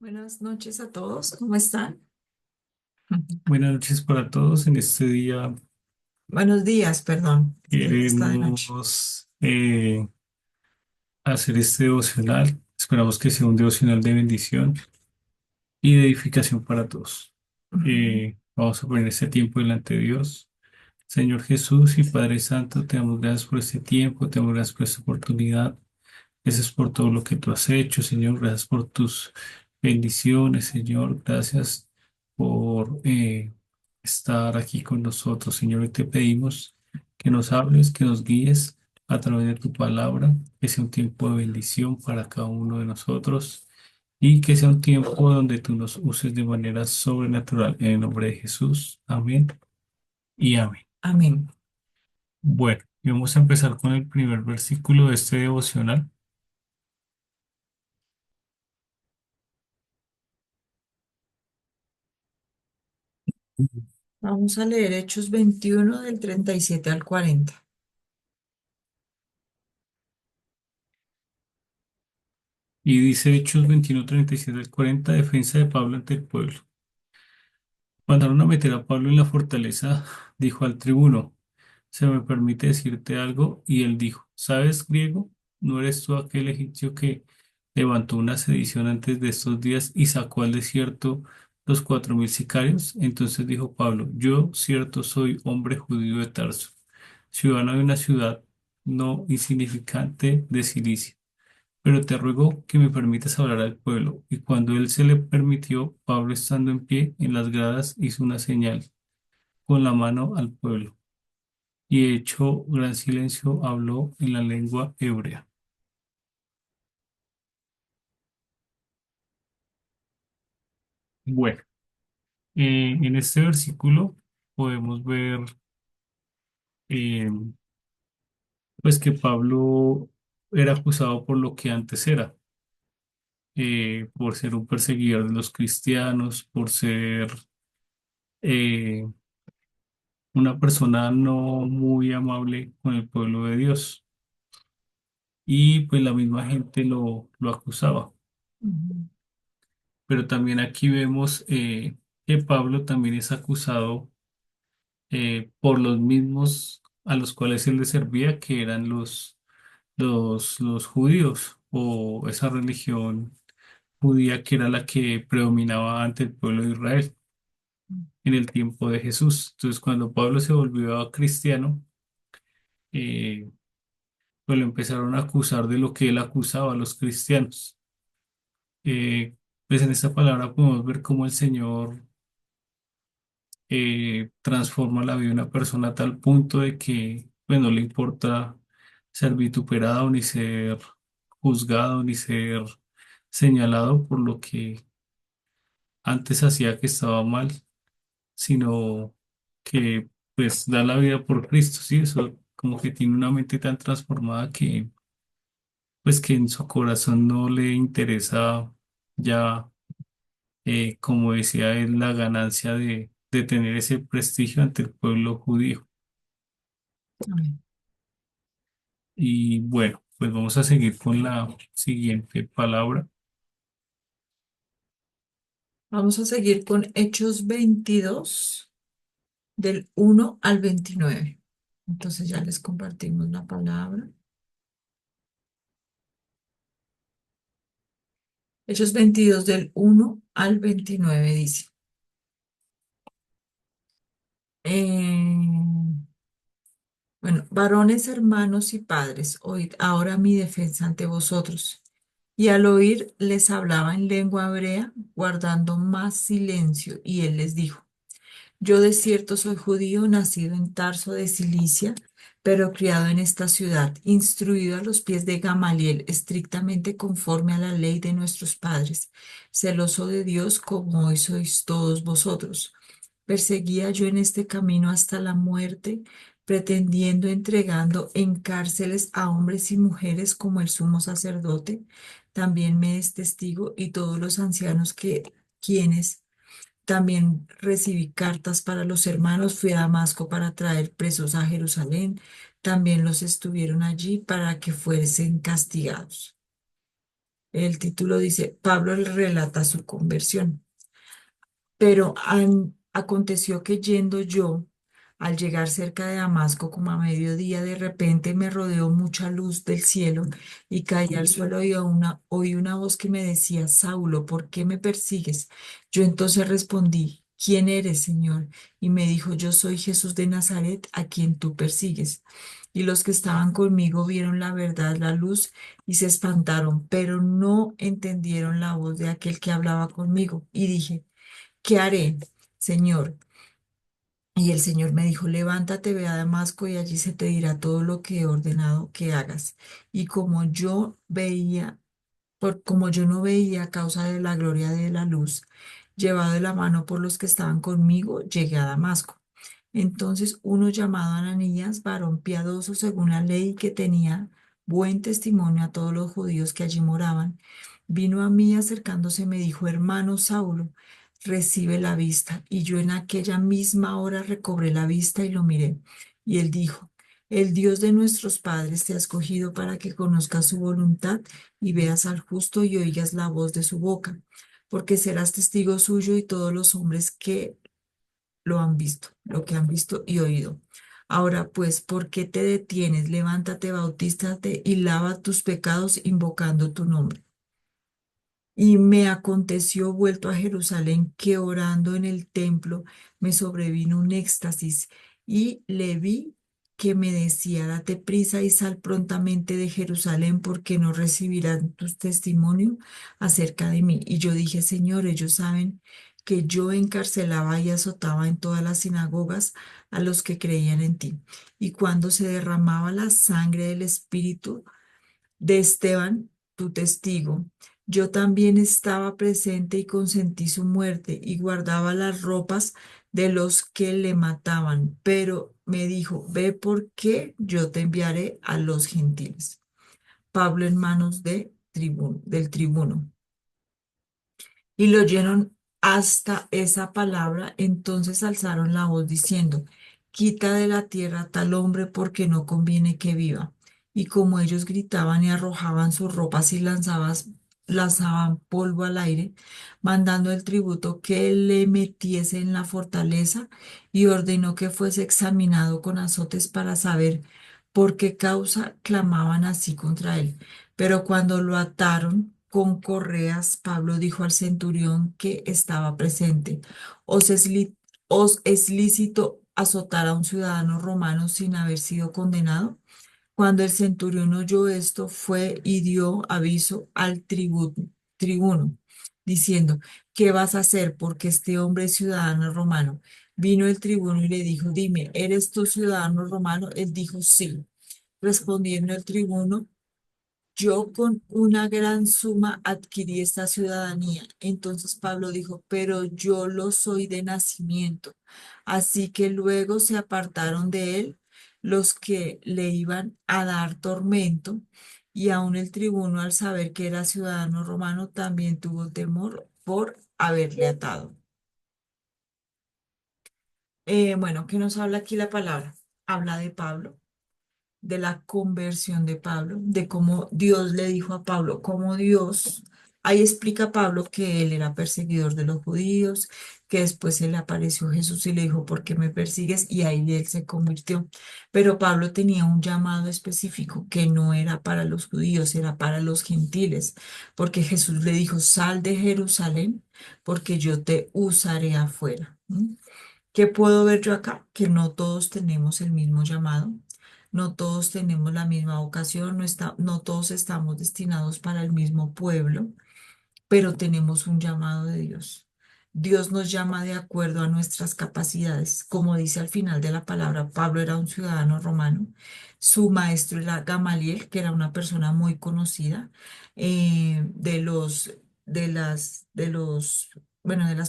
Buenas noches a todos, ¿cómo están? Ujú. Buenas noches para todos. En este día Buenos días, perdón, es que ya está de noche. queremos hacer este devocional. Esperamos que sea un devocional de bendición y de edificación para todos. Ujú. Vamos a poner este tiempo delante de Dios. Señor Jesús y Padre Santo, te damos gracias por este tiempo, te damos gracias por esta oportunidad. Gracias por todo lo que tú has hecho, Señor. Gracias por tus bendiciones, Señor. Gracias por estar aquí con nosotros, Señor. Y te pedimos que nos hables, que nos guíes a través de tu palabra, que sea un tiempo de bendición para cada uno de nosotros y que sea un tiempo donde tú nos uses de manera sobrenatural. En el nombre de Jesús. Amén y amén. Amén. Bueno, y vamos a empezar con el primer versículo de este devocional. Vamos a leer Hechos 21 del 37 al 40. Y dice Hechos 21, 37 al 40, defensa de Pablo ante el pueblo. Mandaron a meter a Pablo en la fortaleza, dijo al tribuno, ¿se me permite decirte algo? Y él dijo, ¿sabes griego? ¿No eres tú aquel egipcio que levantó una sedición antes de estos días y sacó al desierto los 4000 sicarios? Entonces dijo Pablo, yo cierto soy hombre judío de Tarso, ciudadano de una ciudad no insignificante de Cilicia, pero te ruego que me permitas hablar al pueblo. Y cuando él se le permitió, Pablo, estando en pie en las gradas, hizo una señal con la mano al pueblo. Y hecho gran silencio, habló en la lengua hebrea. Bueno, en este versículo podemos ver eh, pues que Pablo era acusado por lo que antes era, por ser un perseguidor de los cristianos, por ser eh, una persona no muy amable con el pueblo de Dios. Y pues la misma gente lo acusaba. Ujú. Pero también aquí vemos que Pablo también es acusado por los mismos a los cuales él le servía, que eran los judíos o esa religión judía que era la que predominaba ante el pueblo de Israel en el tiempo de Jesús. Entonces, cuando Pablo se volvió cristiano, eh, pues lo empezaron a acusar de lo que él acusaba a los cristianos. Pues en esta palabra podemos ver cómo el Señor transforma la vida de una persona a tal punto de que pues, no le importa ser vituperado, ni ser juzgado, ni ser señalado por lo que antes hacía que estaba mal, sino que pues da la vida por Cristo, ¿sí? Eso como que tiene una mente tan transformada que pues que en su corazón no le interesa ya, como decía él, la ganancia de tener ese prestigio ante el pueblo judío. Amén. Y bueno, pues vamos a seguir con la siguiente palabra. Vamos a seguir con Hechos 22 del 1 al 29. Entonces ya les compartimos la palabra. Hechos 22 del 1 al 29 dice. eh, Bueno, varones, hermanos y padres, oíd ahora mi defensa ante vosotros. Y al oír les hablaba en lengua hebrea, guardando más silencio, y él les dijo, yo de cierto soy judío, nacido en Tarso de Cilicia, pero criado en esta ciudad, instruido a los pies de Gamaliel, estrictamente conforme a la ley de nuestros padres, celoso de Dios como hoy sois todos vosotros. Perseguía yo en este camino hasta la muerte, pretendiendo entregando en cárceles a hombres y mujeres como el sumo sacerdote. También me es testigo y todos los ancianos quienes también recibí cartas para los hermanos, fui a Damasco para traer presos a Jerusalén. También los estuvieron allí para que fuesen castigados. El título dice, Pablo relata su conversión. Pero aconteció que yendo yo, al llegar cerca de Damasco, como a mediodía, de repente me rodeó mucha luz del cielo y caí al suelo y oí una voz que me decía, Saulo, ¿por qué me persigues? Yo entonces respondí, ¿quién eres, Señor? Y me dijo, yo soy Jesús de Nazaret, a quien tú persigues. Y los que estaban conmigo vieron la verdad, la luz, y se espantaron, pero no entendieron la voz de aquel que hablaba conmigo. Y dije, ¿qué haré, Señor? Y el Señor me dijo, levántate, ve a Damasco y allí se te dirá todo lo que he ordenado que hagas. Y como yo no veía a causa de la gloria de la luz, llevado de la mano por los que estaban conmigo, llegué a Damasco. Entonces uno llamado Ananías, varón piadoso según la ley que tenía buen testimonio a todos los judíos que allí moraban, vino a mí acercándose me dijo, hermano Saulo, recibe la vista. Y yo en aquella misma hora recobré la vista y lo miré. Y él dijo, el Dios de nuestros padres te ha escogido para que conozcas su voluntad y veas al justo y oigas la voz de su boca, porque serás testigo suyo y todos los hombres que lo han visto, lo que han visto y oído. Ahora pues, ¿por qué te detienes? Levántate, bautístate y lava tus pecados invocando tu nombre. Y me aconteció vuelto a Jerusalén que orando en el templo me sobrevino un éxtasis y le vi que me decía, date prisa y sal prontamente de Jerusalén porque no recibirán tu testimonio acerca de mí. Y yo dije, Señor, ellos saben que yo encarcelaba y azotaba en todas las sinagogas a los que creían en ti. Y cuando se derramaba la sangre del Espíritu, de Esteban, tu testigo. Yo también estaba presente y consentí su muerte y guardaba las ropas de los que le mataban, pero me dijo, ve porque yo te enviaré a los gentiles. Pablo en manos del tribuno y lo oyeron hasta esa palabra, entonces alzaron la voz diciendo, quita de la tierra a tal hombre porque no conviene que viva. Y como ellos gritaban y arrojaban sus ropas y lanzaban polvo al aire, mandando el tributo que le metiese en la fortaleza y ordenó que fuese examinado con azotes para saber por qué causa clamaban así contra él. Pero cuando lo ataron con correas, Pablo dijo al centurión que estaba presente, ¿os es, li- os es lícito azotar a un ciudadano romano sin haber sido condenado? Cuando el centurión oyó esto, fue y dio aviso al tribuno, diciendo, ¿qué vas a hacer? Porque este hombre es ciudadano romano. Vino el tribuno y le dijo, dime, ¿eres tú ciudadano romano? Él dijo, sí. Respondiendo el tribuno, yo con una gran suma adquirí esta ciudadanía. Entonces Pablo dijo, pero yo lo soy de nacimiento. Así que luego se apartaron de él los que le iban a dar tormento, y aun el tribuno al saber que era ciudadano romano también tuvo temor por haberle atado. Bueno, ¿qué nos habla aquí la palabra? Habla de Pablo, de la conversión de Pablo, de cómo Dios le dijo a Pablo, cómo Dios, ahí explica Pablo que él era perseguidor de los judíos, que después se le apareció Jesús y le dijo, ¿por qué me persigues? Y ahí él se convirtió. Pero Pablo tenía un llamado específico que no era para los judíos, era para los gentiles, porque Jesús le dijo, sal de Jerusalén, porque yo te usaré afuera. ¿M? ¿Qué puedo ver yo acá? Que no todos tenemos el mismo llamado, no todos tenemos la misma vocación, no todos estamos destinados para el mismo pueblo, pero tenemos un llamado de Dios. Dios nos llama de acuerdo a nuestras capacidades. Como dice al final de la palabra, Pablo era un ciudadano romano. Su maestro era Gamaliel, que era una persona muy conocida de las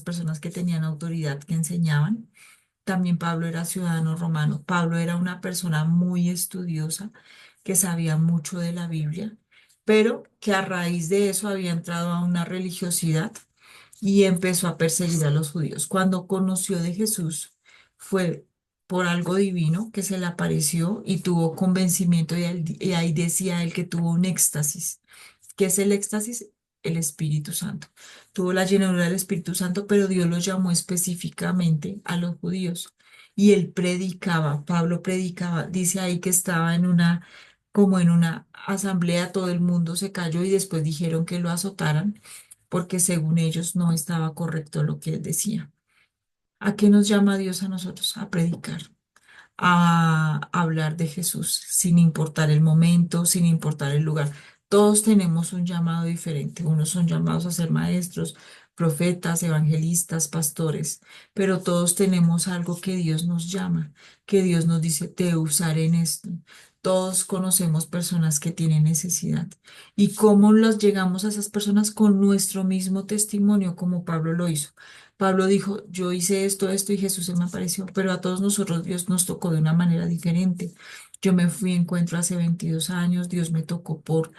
personas que tenían autoridad, que enseñaban. También Pablo era ciudadano romano. Pablo era una persona muy estudiosa que sabía mucho de la Biblia, pero que a raíz de eso había entrado a una religiosidad y empezó a perseguir a los judíos. Cuando conoció de Jesús, fue por algo divino que se le apareció y tuvo convencimiento y ahí decía él que tuvo un éxtasis. ¿Qué es el éxtasis? el Espíritu Santo. Tuvo la llenadura del Espíritu Santo, pero Dios los llamó específicamente a los judíos. Y él predicaba, Pablo predicaba, dice ahí que estaba en una, como en una asamblea, todo el mundo se cayó y después dijeron que lo azotaran porque según ellos no estaba correcto lo que él decía. ¿A qué nos llama Dios a nosotros? A predicar, a hablar de Jesús, sin importar el momento, sin importar el lugar. Todos tenemos un llamado diferente. Unos son llamados a ser maestros, profetas, evangelistas, pastores, pero todos tenemos algo que Dios nos llama, que Dios nos dice, te usaré en esto. Todos conocemos personas que tienen necesidad. ¿Y cómo las llegamos a esas personas? Con nuestro mismo testimonio, como Pablo lo hizo. Pablo dijo, yo hice esto, esto y Jesús se me apareció, pero a todos nosotros Dios nos tocó de una manera diferente. Yo me fui a encuentro hace 22 años, Dios me tocó por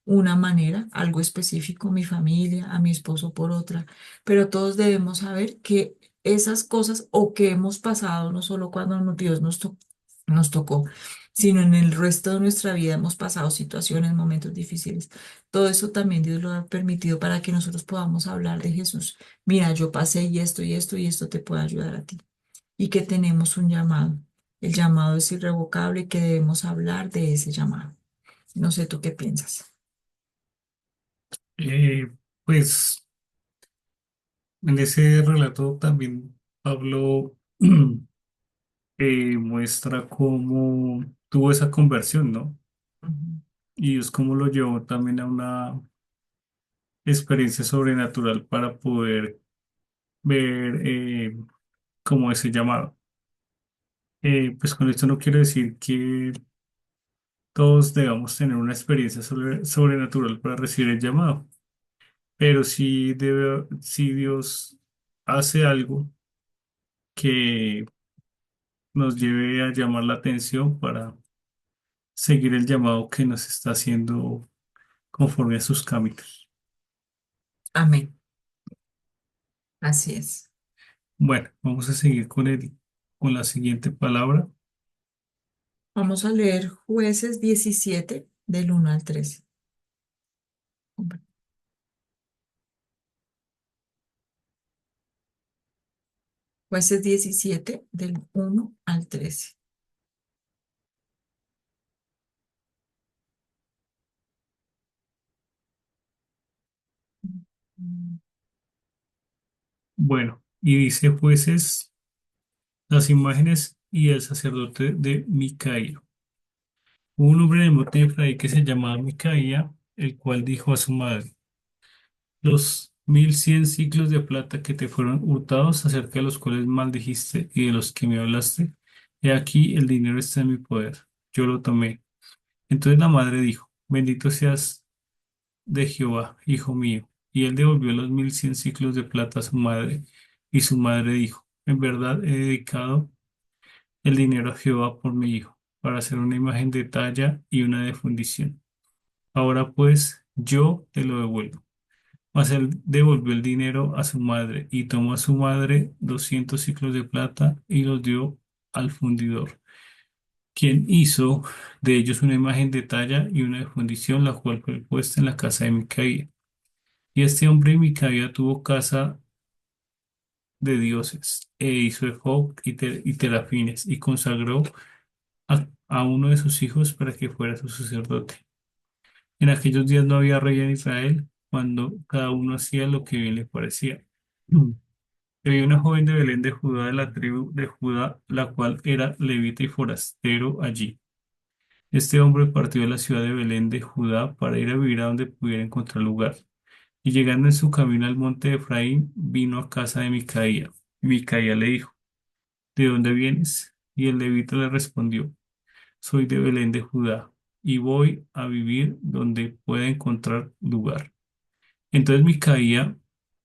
una manera, algo específico, mi familia, a mi esposo por otra, pero todos debemos saber que esas cosas o que hemos pasado, no solo cuando Dios nos tocó, sino en el resto de nuestra vida hemos pasado situaciones, momentos difíciles. Todo eso también Dios lo ha permitido para que nosotros podamos hablar de Jesús. Mira, yo pasé y esto y esto y esto te puede ayudar a ti. Y que tenemos un llamado. El llamado es irrevocable y que debemos hablar de ese llamado. No sé tú qué piensas. Eh, pues en ese relato también Pablo muestra cómo tuvo esa conversión, ¿no? Ujú. Y es cómo lo llevó también a una experiencia sobrenatural para poder ver como ese llamado. Pues con esto no quiero decir que todos debamos tener una experiencia sobrenatural para recibir el llamado, pero sí debe, si Dios hace algo que nos lleve a llamar la atención para seguir el llamado que nos está haciendo conforme a sus caminos. Amén. Así es. Bueno, vamos a seguir con la siguiente palabra. Vamos a leer Jueces 17 del 1 al 13. Jueces 17 del 1 al 13. Bueno, y dice jueces, las imágenes y el sacerdote de Micaía. Hubo un hombre en el monte de Efraín que se llamaba Micaía, el cual dijo a su madre, los 1100 siclos de plata que te fueron hurtados, acerca de los cuales maldijiste y de los que me hablaste, he aquí el dinero está en mi poder. Yo lo tomé. Entonces la madre dijo, bendito seas de Jehová, hijo mío. Y él devolvió los 1100 siclos de plata a su madre. Y su madre dijo, en verdad he dedicado el dinero a Jehová por mi hijo, para hacer una imagen de talla y una de fundición. Ahora pues yo te lo devuelvo. Mas él devolvió el dinero a su madre y tomó a su madre 200 siclos de plata y los dio al fundidor, quien hizo de ellos una imagen de talla y una de fundición, la cual fue puesta en la casa de Micaía. Y este hombre Micaía tuvo casa de dioses e hizo ephod y terafines y consagró a uno de sus hijos para que fuera su sacerdote. En aquellos días no había rey en Israel, cuando cada uno hacía lo que bien le parecía. Había una joven de Belén de Judá, de la tribu de Judá, la cual era levita y forastero allí. Este hombre partió de la ciudad de Belén de Judá para ir a vivir a donde pudiera encontrar lugar. Y llegando en su camino al monte de Efraín, vino a casa de Micaía. Y Micaía le dijo, ¿de dónde vienes? Y el levita le respondió, soy de Belén de Judá, y voy a vivir donde pueda encontrar lugar. Entonces Micaía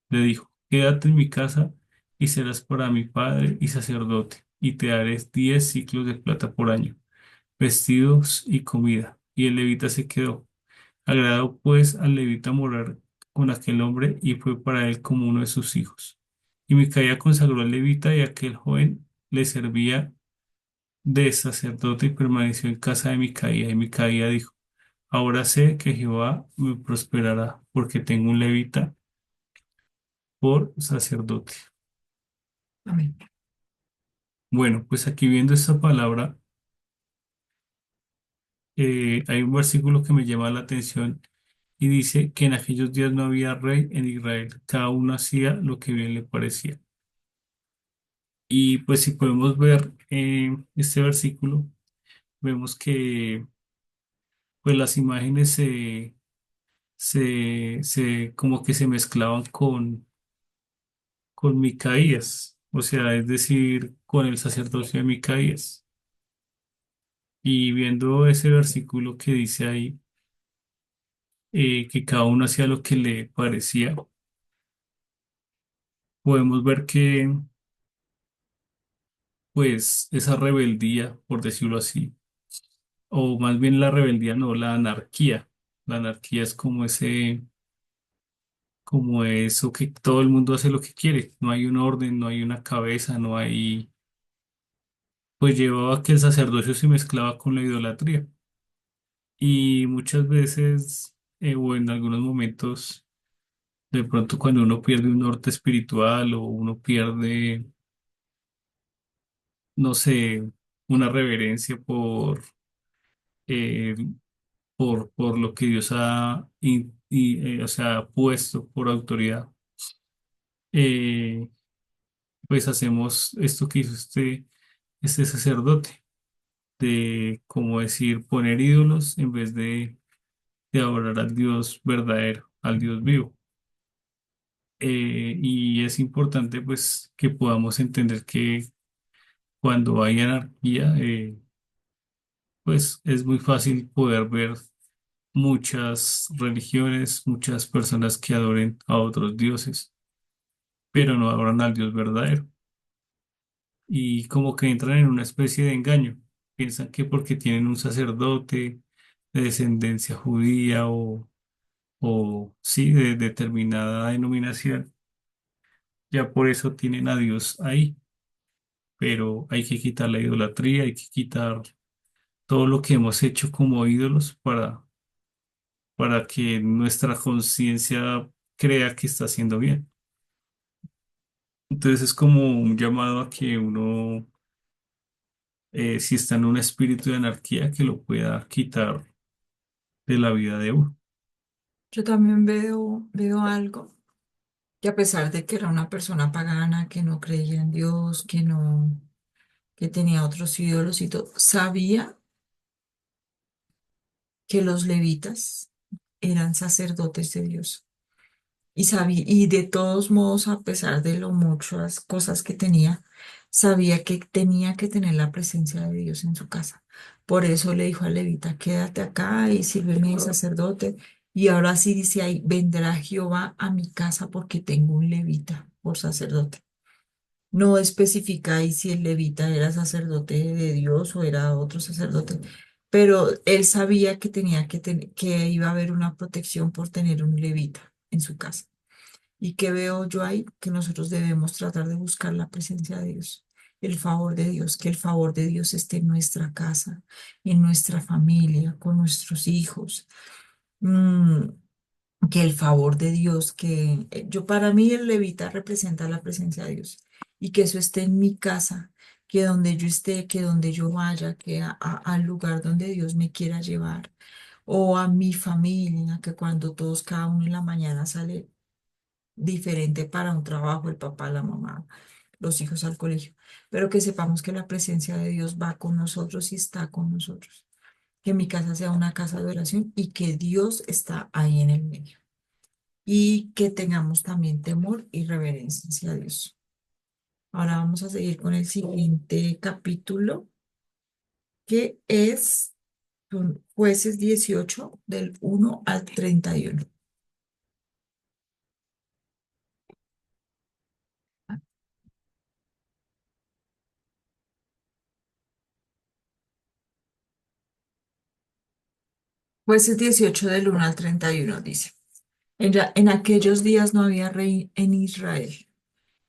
le dijo, quédate en mi casa y serás para mi padre y sacerdote, y te daré 10 siclos de plata por año, vestidos y comida. Y el levita se quedó. Agradó pues al levita morar con aquel hombre y fue para él como uno de sus hijos. Y Micaía consagró al levita y aquel joven le servía de sacerdote y permaneció en casa de Micaía. Y Micaía dijo, Ahora sé que Jehová me prosperará, porque tengo un levita por sacerdote. Amén. Bueno, pues aquí viendo esta palabra, hay un versículo que me llama la atención y dice que en aquellos días no había rey en Israel, cada uno hacía lo que bien le parecía. Y pues si podemos ver este versículo, vemos que pues las imágenes como que se mezclaban con Micaías, o sea, es decir, con el sacerdocio de Micaías. Y viendo ese versículo que dice ahí, que cada uno hacía lo que le parecía, podemos ver que pues esa rebeldía, por decirlo así, o más bien la rebeldía, no, la anarquía. La anarquía es como como eso que todo el mundo hace lo que quiere. No hay un orden, no hay una cabeza, no hay, pues llevaba a que el sacerdocio se mezclaba con la idolatría. Y muchas veces, o en algunos momentos, de pronto cuando uno pierde un norte espiritual o uno pierde, no sé, una reverencia eh, por lo que Dios o sea, puesto por autoridad, eh, pues hacemos esto que hizo este sacerdote, de, como decir, poner ídolos en vez de adorar al Dios verdadero, al Dios vivo. Y es importante pues que podamos entender que cuando hay anarquía, pues es muy fácil poder ver muchas religiones, muchas personas que adoren a otros dioses, pero no adoran al Dios verdadero. Y como que entran en una especie de engaño. Piensan que porque tienen un sacerdote de descendencia judía o sí, de determinada denominación, ya por eso tienen a Dios ahí. Pero hay que quitar la idolatría, hay que quitar todo lo que hemos hecho como ídolos para que nuestra conciencia crea que está haciendo bien. Entonces es como un llamado a que uno, si está en un espíritu de anarquía, que lo pueda quitar de la vida de uno. Yo también veo algo que a pesar de que era una persona pagana, que no creía en Dios, que tenía otros ídolos y todo, sabía que los levitas eran sacerdotes de Dios. Y sabía, y de todos modos, a pesar de lo muchas cosas que tenía, sabía que tenía que tener la presencia de Dios en su casa. Por eso le dijo al levita, quédate acá y sírveme de sacerdote. Y ahora sí dice ahí, vendrá Jehová a mi casa porque tengo un levita por sacerdote. No especifica ahí si el levita era sacerdote de Dios o era otro sacerdote, pero él sabía que tenía que iba a haber una protección por tener un levita en su casa. ¿Y qué veo yo ahí? Que nosotros debemos tratar de buscar la presencia de Dios, el favor de Dios, que el favor de Dios esté en nuestra casa, en nuestra familia, con nuestros hijos. Mm, que el favor de Dios, que yo para mí el levita representa la presencia de Dios y que eso esté en mi casa, que donde yo esté, que donde yo vaya, que al lugar donde Dios me quiera llevar o a mi familia, que cuando todos, cada uno en la mañana sale diferente para un trabajo, el papá, la mamá, los hijos al colegio, pero que sepamos que la presencia de Dios va con nosotros y está con nosotros. Que mi casa sea una casa de oración y que Dios está ahí en el medio y que tengamos también temor y reverencia hacia Dios. Ahora vamos a seguir con el siguiente capítulo, que es Jueces 18 del 1 al 31. Jueces 18 del 1 al 31 dice, en aquellos días no había rey en Israel.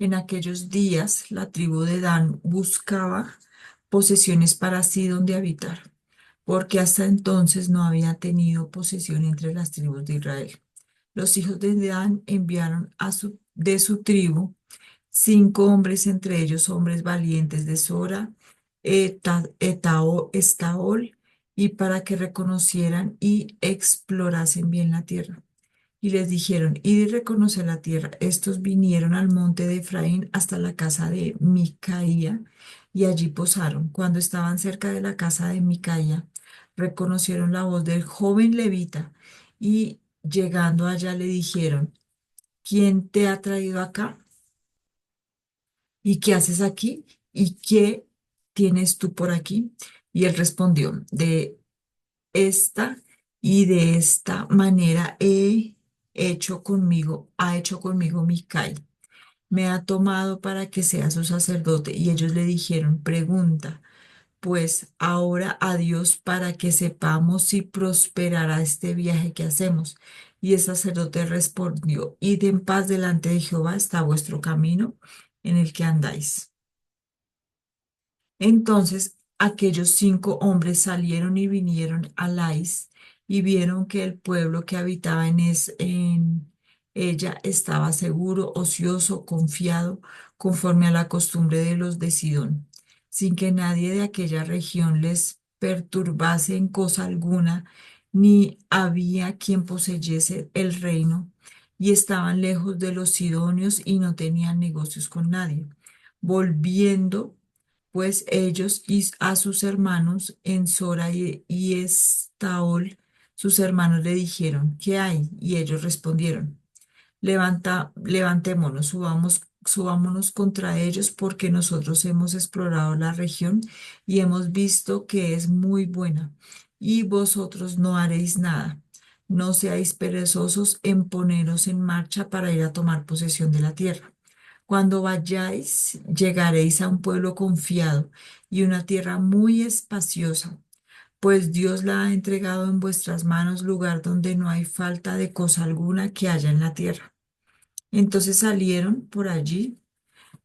En aquellos días la tribu de Dan buscaba posesiones para sí donde habitar. porque hasta entonces no había tenido posesión entre las tribus de Israel. Los hijos de Dan enviaron de su tribu 5 hombres, entre ellos hombres valientes de Sora, Estaol, y para que reconocieran y explorasen bien la tierra. Y les dijeron, id y reconocer la tierra. Estos vinieron al monte de Efraín hasta la casa de Micaía y allí posaron. Cuando estaban cerca de la casa de Micaía, reconocieron la voz del joven levita y llegando allá le dijeron, ¿quién te ha traído acá? ¿Y qué haces aquí? ¿Y qué tienes tú por aquí? Y él respondió, de esta y de esta manera ha hecho conmigo Micai. Me ha tomado para que sea su sacerdote. Y ellos le dijeron, pregunta, pues ahora a Dios para que sepamos si prosperará este viaje que hacemos. Y el sacerdote respondió, id en paz delante de Jehová está vuestro camino en el que andáis. Entonces aquellos 5 hombres salieron y vinieron a Lais y vieron que el pueblo que habitaba en ella estaba seguro, ocioso, confiado, conforme a la costumbre de los de Sidón, sin que nadie de aquella región les perturbase en cosa alguna, ni había quien poseyese el reino, y estaban lejos de los sidonios y no tenían negocios con nadie. Volviendo pues ellos y a sus hermanos en Sora y Estaol, sus hermanos le dijeron, ¿qué hay? Y ellos respondieron, levantémonos, subámonos contra ellos, porque nosotros hemos explorado la región y hemos visto que es muy buena, y vosotros no haréis nada. No seáis perezosos en poneros en marcha para ir a tomar posesión de la tierra. Cuando vayáis, llegaréis a un pueblo confiado y una tierra muy espaciosa, pues Dios la ha entregado en vuestras manos, lugar donde no hay falta de cosa alguna que haya en la tierra. Entonces salieron por allí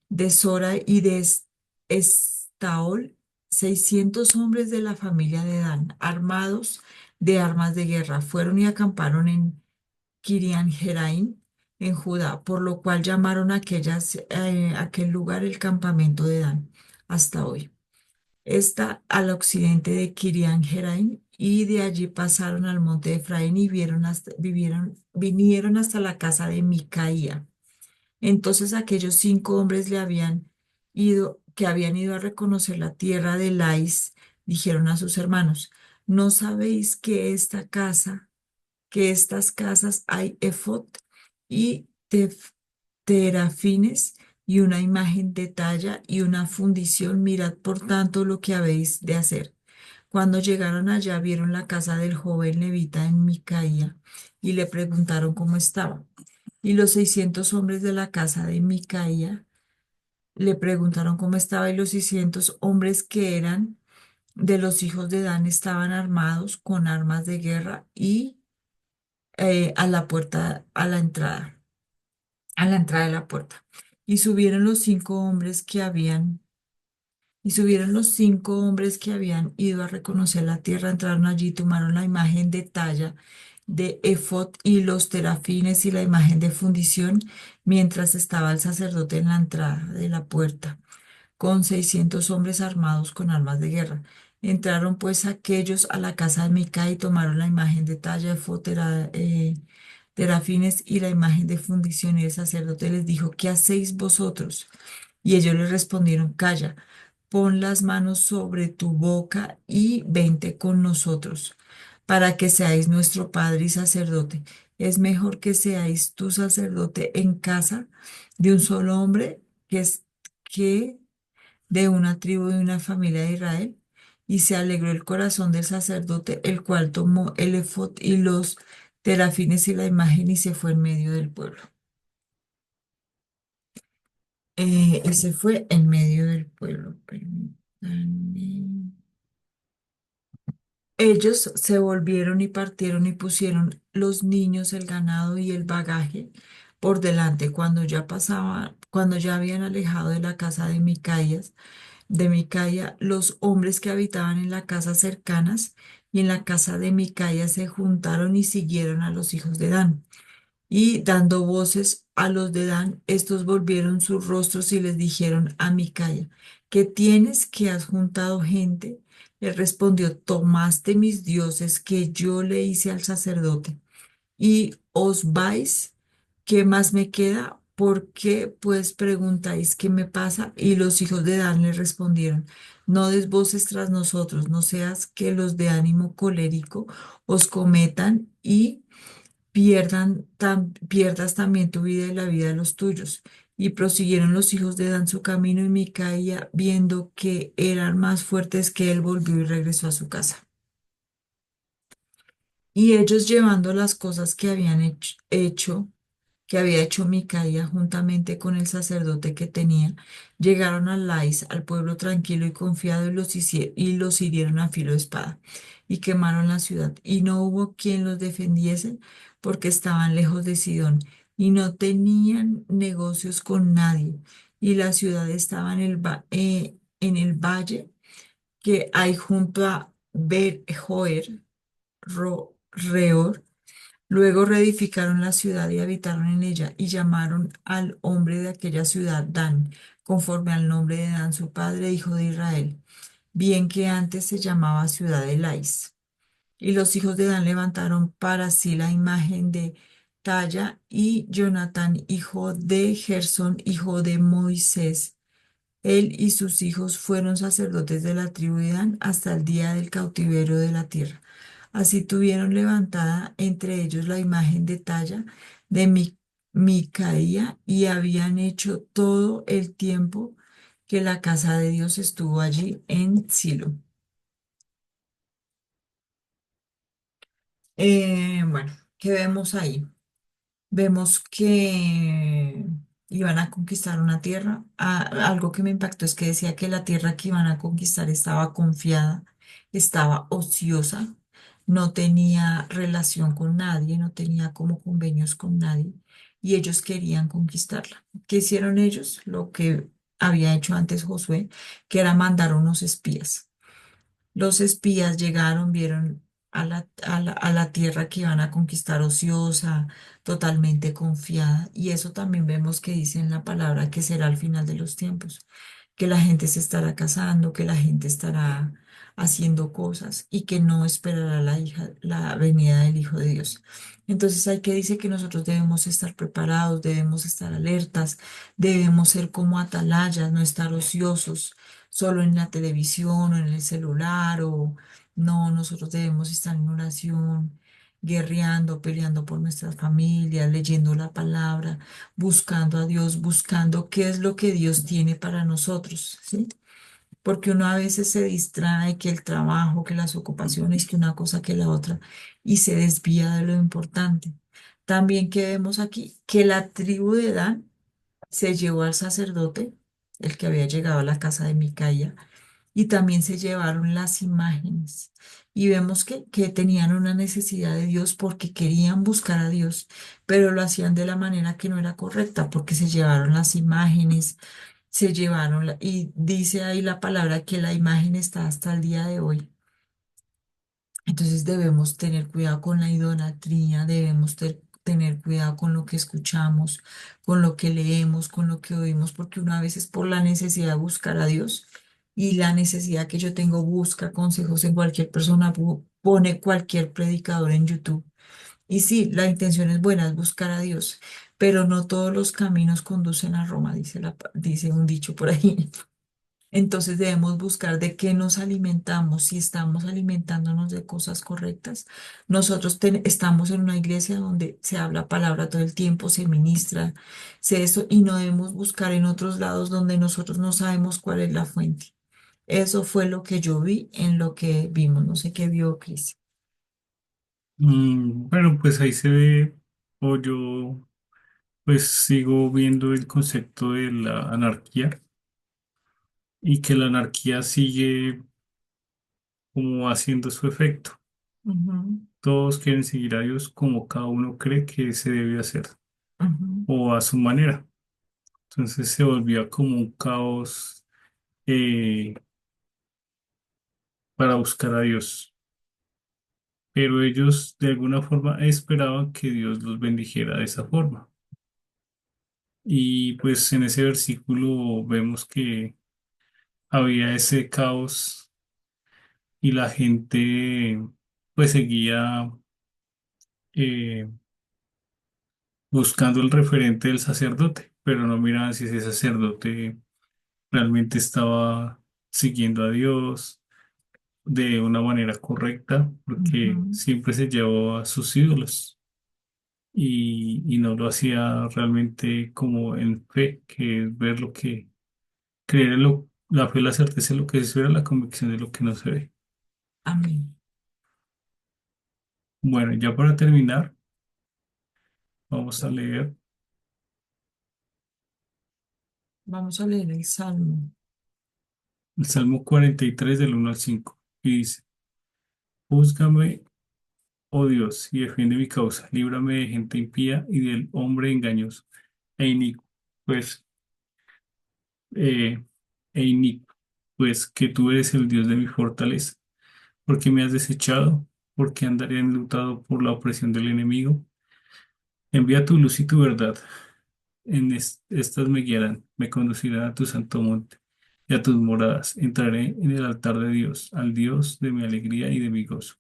de Sora y de Estaol 600 hombres de la familia de Dan, armados de armas de guerra. Fueron y acamparon en Kirian Jeraim, en Judá, por lo cual llamaron aquel lugar el campamento de Dan, hasta hoy. Está al occidente de Kirian Jeraim, y de allí pasaron al monte de Efraín y vinieron hasta la casa de Micaía. Entonces aquellos 5 hombres que habían ido a reconocer la tierra de Lais, dijeron a sus hermanos, ¿no sabéis que estas casas hay efod y terafines y una imagen de talla y una fundición? Mirad por tanto lo que habéis de hacer. Cuando llegaron allá, vieron la casa del joven levita en Micaía y le preguntaron cómo estaba. Y los 600 hombres de la casa de Micaía le preguntaron cómo estaba, y los 600 hombres que eran de los hijos de Dan estaban armados con armas de guerra y a la puerta, a la entrada de la puerta. Y subieron los 5 hombres que habían, y subieron los 5 hombres que habían ido a reconocer la tierra, entraron allí, tomaron la imagen de talla de efod y los terafines y la imagen de fundición, mientras estaba el sacerdote en la entrada de la puerta con 600 hombres armados con armas de guerra. Entraron pues aquellos a la casa de Mica y tomaron la imagen de talla de terafines y la imagen de fundición, y el sacerdote les dijo, ¿qué hacéis vosotros? Y ellos le respondieron, calla, pon las manos sobre tu boca y vente con nosotros, para que seáis nuestro padre y sacerdote. Es mejor que seáis tu sacerdote en casa de un solo hombre que de una tribu de una familia de Israel. Y se alegró el corazón del sacerdote, el cual tomó el efod y los terafines y la imagen y se fue en medio del pueblo. Y se fue en medio del pueblo. Permítanme. Ellos se volvieron y partieron y pusieron los niños, el ganado y el bagaje por delante. Cuando ya habían alejado de la casa de Micaías, de Micaía, los hombres que habitaban en las casas cercanas y en la casa de Micaía se juntaron y siguieron a los hijos de Dan. Y dando voces a los de Dan, estos volvieron sus rostros y les dijeron a Micaya: ¿Qué tienes que has juntado gente? Él respondió: Tomaste mis dioses que yo le hice al sacerdote y os vais. ¿Qué más me queda? ¿Por qué pues preguntáis qué me pasa? Y los hijos de Dan le respondieron: No des voces tras nosotros, no seas que los de ánimo colérico os cometan y pierdas también tu vida y la vida de los tuyos. Y prosiguieron los hijos de Dan su camino, y Micaía, viendo que eran más fuertes que él, volvió y regresó a su casa. Y ellos, llevando las cosas que habían que había hecho Micaía juntamente con el sacerdote que tenía, llegaron a Lais, al pueblo tranquilo y confiado, y los hirieron a filo de espada, y quemaron la ciudad. Y no hubo quien los defendiese, porque estaban lejos de Sidón, y no tenían negocios con nadie. Y la ciudad estaba en el valle que hay junto a Bet-Joer, Reor. Luego reedificaron la ciudad y habitaron en ella, y llamaron al hombre de aquella ciudad Dan, conforme al nombre de Dan su padre, hijo de Israel, bien que antes se llamaba ciudad de Lais. Y los hijos de Dan levantaron para sí la imagen de Talla, y Jonatán, hijo de Gersón, hijo de Moisés. Él y sus hijos fueron sacerdotes de la tribu de Dan hasta el día del cautiverio de la tierra. Así tuvieron levantada entre ellos la imagen de talla de Micaía, y habían hecho todo el tiempo que la casa de Dios estuvo allí en Silo. Bueno, ¿qué vemos ahí? Vemos que iban a conquistar una tierra. Algo que me impactó es que decía que la tierra que iban a conquistar estaba confiada, estaba ociosa, no tenía relación con nadie, no tenía como convenios con nadie, y ellos querían conquistarla. ¿Qué hicieron ellos? Lo que había hecho antes Josué, que era mandar unos espías. Los espías llegaron, vieron a la tierra que iban a conquistar ociosa, totalmente confiada. Y eso también vemos que dice en la palabra que será al final de los tiempos, que la gente se estará casando, que la gente estará haciendo cosas y que no esperará la venida del Hijo de Dios. Entonces hay que dice que nosotros debemos estar preparados, debemos estar alertas, debemos ser como atalayas, no estar ociosos solo en la televisión o en el celular, o no, nosotros debemos estar en oración, guerreando, peleando por nuestras familias, leyendo la palabra, buscando a Dios, buscando qué es lo que Dios tiene para nosotros, ¿sí? Porque uno a veces se distrae, que el trabajo, que las ocupaciones, que una cosa, que la otra, y se desvía de lo importante. También que vemos aquí que la tribu de Dan se llevó al sacerdote, el que había llegado a la casa de Micaía, y también se llevaron las imágenes. Y vemos que tenían una necesidad de Dios porque querían buscar a Dios, pero lo hacían de la manera que no era correcta, porque se llevaron las imágenes, y dice ahí la palabra que la imagen está hasta el día de hoy. Entonces debemos tener cuidado con la idolatría, debemos tener cuidado con lo que escuchamos, con lo que leemos, con lo que oímos, porque una vez es por la necesidad de buscar a Dios, y la necesidad que yo tengo, busca consejos en cualquier persona, pone cualquier predicador en YouTube. Y sí, la intención es buena, es buscar a Dios, pero no todos los caminos conducen a Roma, dice un dicho por ahí. Entonces debemos buscar de qué nos alimentamos, si estamos alimentándonos de cosas correctas. Nosotros estamos en una iglesia donde se habla palabra todo el tiempo, se ministra, y no debemos buscar en otros lados donde nosotros no sabemos cuál es la fuente. Eso fue lo que yo vi en lo que vimos. No sé qué vio Cris. Bueno, pues ahí se ve, o yo pues sigo viendo el concepto de la anarquía y que la anarquía sigue como haciendo su efecto. Ujú, Todos quieren seguir a Dios como cada uno cree que se debe hacer ujú, o a su manera. Entonces se volvía como un caos eh, para buscar a Dios. Pero ellos de alguna forma esperaban que Dios los bendijera de esa forma. Y pues en ese versículo vemos que había ese caos y la gente pues seguía eh, buscando el referente del sacerdote, pero no miraban si ese sacerdote realmente estaba siguiendo a Dios de una manera correcta, porque Ujú. siempre se llevó a sus ídolos y no lo hacía realmente como en fe, que es ver lo que, creer en lo, la fe, la certeza de lo que se espera, la convicción de lo que no se ve. Amén. Bueno, ya para terminar, vamos a leer Vamos a leer el Salmo. el Salmo 43 del 1 al 5 y dice, Júzgame, oh Dios, y defiende mi causa, líbrame de gente impía y del hombre engañoso e inicuo, pues, eh, e inicuo, pues que tú eres el Dios de mi fortaleza. ¿Porque me has desechado? ¿Porque andaré enlutado por la opresión del enemigo? Envía tu luz y tu verdad. Estas me guiarán, me conducirán a tu santo monte y a tus moradas. Entraré en el altar de Dios, al Dios de mi alegría y de mi gozo.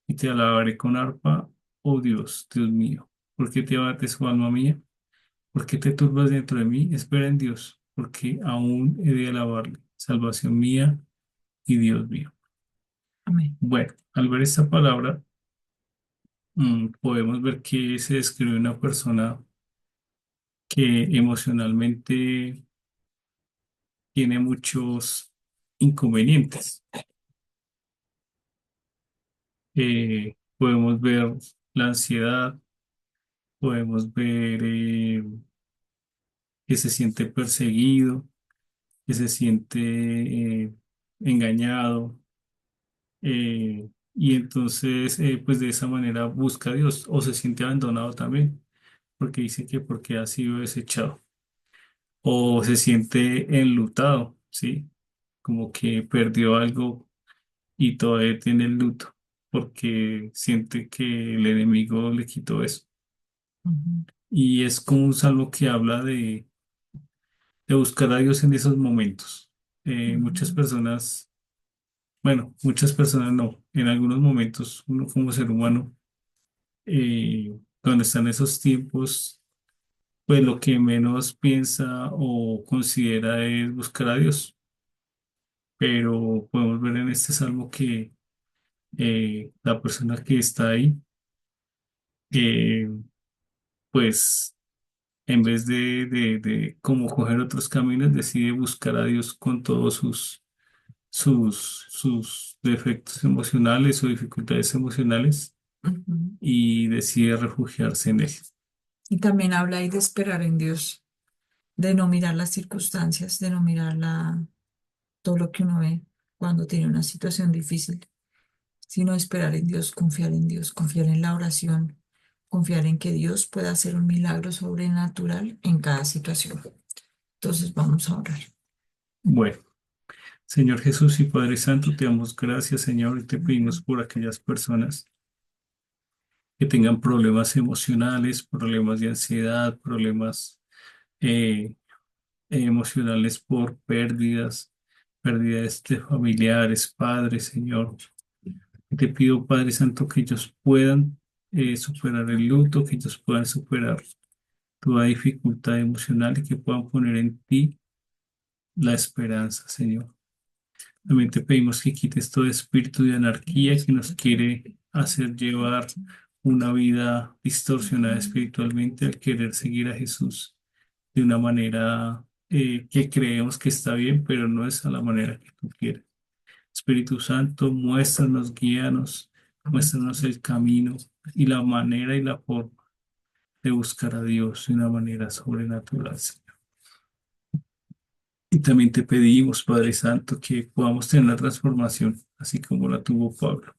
Y te alabaré con arpa, oh Dios, Dios mío. ¿Por qué te abates, oh alma mía? ¿Por qué te turbas dentro de mí? Espera en Dios, porque aún he de alabarle, salvación mía y Dios mío. Amén. Bueno, al ver esta palabra, podemos ver que se describe una persona que emocionalmente tiene muchos inconvenientes. Podemos ver la ansiedad, podemos ver que se siente perseguido, que se siente engañado, y entonces pues de esa manera busca a Dios o se siente abandonado también, porque dice que porque ha sido desechado o se siente enlutado, ¿sí? Como que perdió algo y todavía tiene el luto porque siente que el enemigo le quitó eso. Ujú, Y es como un salmo que habla de buscar a Dios en esos momentos. Muchas ujú, personas, bueno, muchas personas no, en algunos momentos uno como ser humano, cuando está en esos tiempos, pues lo que menos piensa o considera es buscar a Dios. Pero podemos ver en este salmo que la persona que está ahí, eh, pues en vez de como coger otros caminos, decide buscar a Dios con todos sus defectos emocionales o dificultades emocionales ujú. y decide refugiarse en Él. Y también habla ahí de esperar en Dios, de no mirar las circunstancias, de no mirar todo lo que uno ve cuando tiene una situación difícil, sino esperar en Dios, confiar en la oración, confiar en que Dios pueda hacer un milagro sobrenatural en cada situación. Entonces vamos a orar. Bueno, Señor Jesús y Padre Santo, te damos gracias, Señor, y te pedimos por aquellas personas que tengan problemas emocionales, problemas de ansiedad, problemas eh, emocionales por pérdidas, pérdidas de familiares, padres, Señor. Te pido, Padre Santo, que ellos puedan superar el luto, que ellos puedan superar toda dificultad emocional y que puedan poner en ti la esperanza, Señor. También te pedimos que quites todo espíritu de anarquía que nos quiere hacer llevar una vida distorsionada espiritualmente al querer seguir a Jesús de una manera que creemos que está bien, pero no es a la manera que tú quieres. Espíritu Santo, muéstranos, guíanos, muéstranos el camino y la manera y la forma de buscar a Dios de una manera sobrenatural, Señor. Y también te pedimos, Padre Santo, que podamos tener la transformación, así como la tuvo Pablo,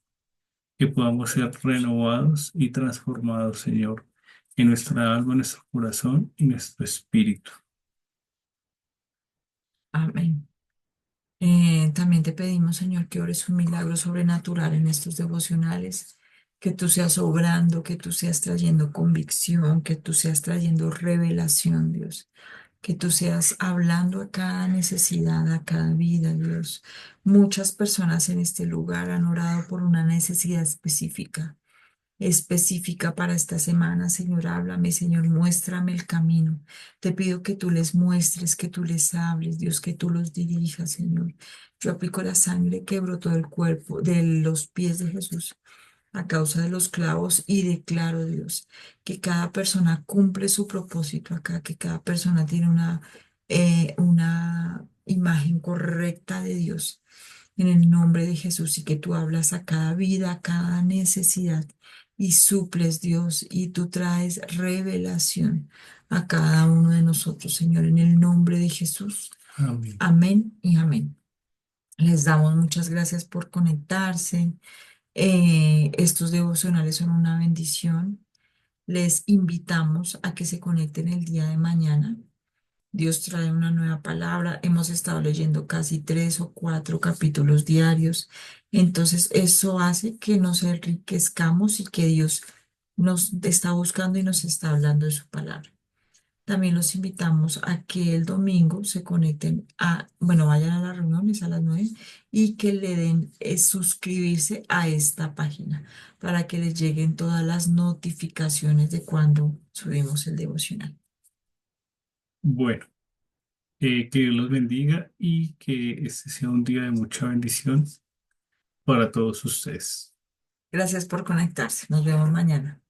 que podamos ser renovados y transformados, Señor, en nuestra alma, nuestro corazón y nuestro espíritu. Amén. También te pedimos, Señor, que ores un milagro sobrenatural en estos devocionales, que tú seas obrando, que tú seas trayendo convicción, que tú seas trayendo revelación, Dios, que tú seas hablando a cada necesidad, a cada vida, Dios. Muchas personas en este lugar han orado por una necesidad específica para esta semana. Señor, háblame, Señor, muéstrame el camino. Te pido que tú les muestres, que tú les hables, Dios, que tú los dirijas, Señor. Yo aplico la sangre que brotó del cuerpo, de los pies de Jesús a causa de los clavos y declaro, Dios, que cada persona cumple su propósito acá, que cada persona tiene una imagen correcta de Dios en el nombre de Jesús y que tú hablas a cada vida, a cada necesidad y suples, Dios, y tú traes revelación a cada uno de nosotros, Señor, en el nombre de Jesús. Amén. Amén y amén. Les damos muchas gracias por conectarse. Estos devocionales son una bendición. Les invitamos a que se conecten el día de mañana. Dios trae una nueva palabra. Hemos estado leyendo casi 3 o 4 capítulos diarios. Entonces, eso hace que nos enriquezcamos y que Dios nos está buscando y nos está hablando de su palabra. También los invitamos a que el domingo se conecten bueno, vayan a las reuniones a las 9 y que le den suscribirse a esta página para que les lleguen todas las notificaciones de cuando subimos el devocional. Bueno, que Dios los bendiga y que este sea un día de mucha bendición para todos ustedes. Gracias por conectarse. Nos vemos mañana.